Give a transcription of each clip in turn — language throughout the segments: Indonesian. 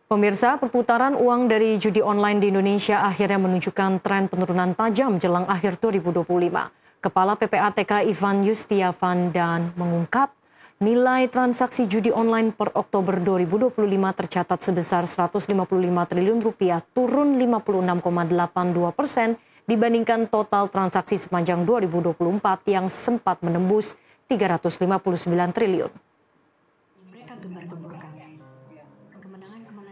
Pemirsa, perputaran uang dari judi online di Indonesia akhirnya menunjukkan tren penurunan tajam jelang akhir 2025. Kepala PPATK Ivan Yustiavan dan mengungkap nilai transaksi judi online per Oktober 2025 tercatat sebesar 155 triliun rupiah, turun 56,82% dibandingkan total transaksi sepanjang 2024 yang sempat menembus 359 triliun.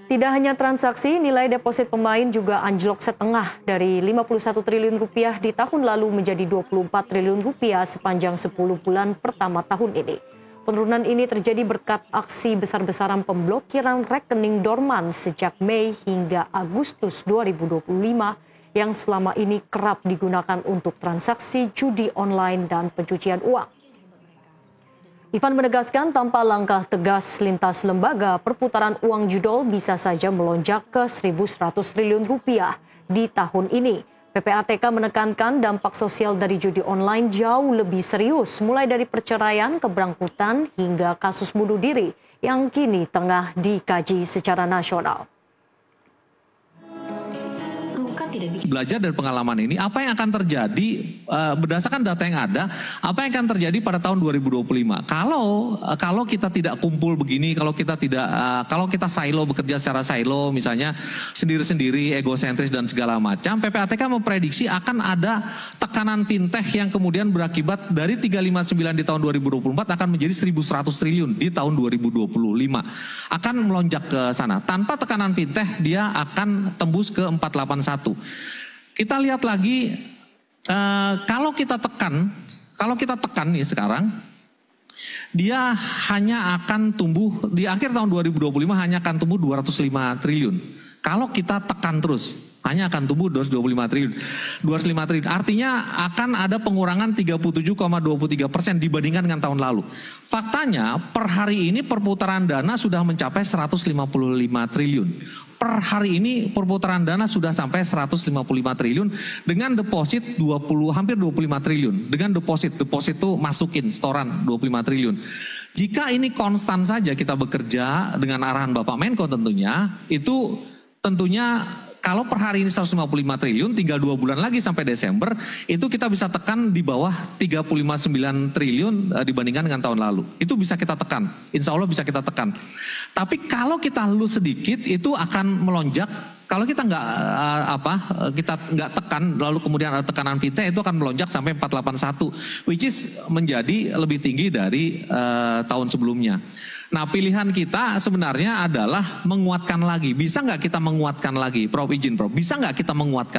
Tidak hanya transaksi, nilai deposit pemain juga anjlok setengah dari 51 triliun rupiah di tahun lalu menjadi 24 triliun rupiah sepanjang 10 bulan pertama tahun ini. Penurunan ini terjadi berkat aksi besar-besaran pemblokiran rekening dorman sejak Mei hingga Agustus 2025 yang selama ini kerap digunakan untuk transaksi judi online dan pencucian uang. Ivan menegaskan tanpa langkah tegas lintas lembaga, perputaran uang judol bisa saja melonjak ke 1.100 triliun rupiah di tahun ini. PPATK menekankan dampak sosial dari judi online jauh lebih serius, mulai dari perceraian, keberangkutan, hingga kasus bunuh diri yang kini tengah dikaji secara nasional. Belajar dari pengalaman ini, apa yang akan terjadi berdasarkan data yang ada, apa yang akan terjadi pada tahun 2025. Kalau kita tidak kumpul begini, kalau kita silo, bekerja secara silo, misalnya sendiri-sendiri, egosentris dan segala macam, PPATK memprediksi akan ada tekanan fintech yang kemudian berakibat dari 359 di tahun 2024 akan menjadi 1.100 triliun di tahun 2025. Akan melonjak ke sana. Tanpa tekanan fintech, dia akan tembus ke 481. Kita lihat lagi, kalau kita tekan nih sekarang, dia hanya akan tumbuh di akhir tahun 2025 hanya akan tumbuh 205 triliun. Kalau kita tekan terus, hanya akan tumbuh 205 triliun. Artinya akan ada pengurangan 37,23% dibandingkan dengan tahun lalu. Faktanya per hari ini perputaran dana sudah mencapai 155 triliun. Per hari ini perputaran dana sudah sampai 155 triliun dengan deposit hampir 25 triliun. Dengan deposit itu masukin setoran 25 triliun. Jika ini konstan saja kita bekerja dengan arahan Bapak Menko tentunya kalau per hari ini 155 triliun, tinggal 2 bulan lagi sampai Desember, itu kita bisa tekan di bawah 359 triliun dibandingkan dengan tahun lalu. Itu bisa kita tekan, insya Allah bisa kita tekan. Tapi kalau kita lose sedikit, itu akan melonjak. Kalau kita nggak tekan, lalu kemudian ada tekanan fintech, itu akan melonjak sampai 481, which is menjadi lebih tinggi dari tahun sebelumnya. Nah, pilihan kita sebenarnya adalah menguatkan lagi. Bisa nggak kita menguatkan lagi? Prof, izin Prof. Bisa nggak kita menguatkan?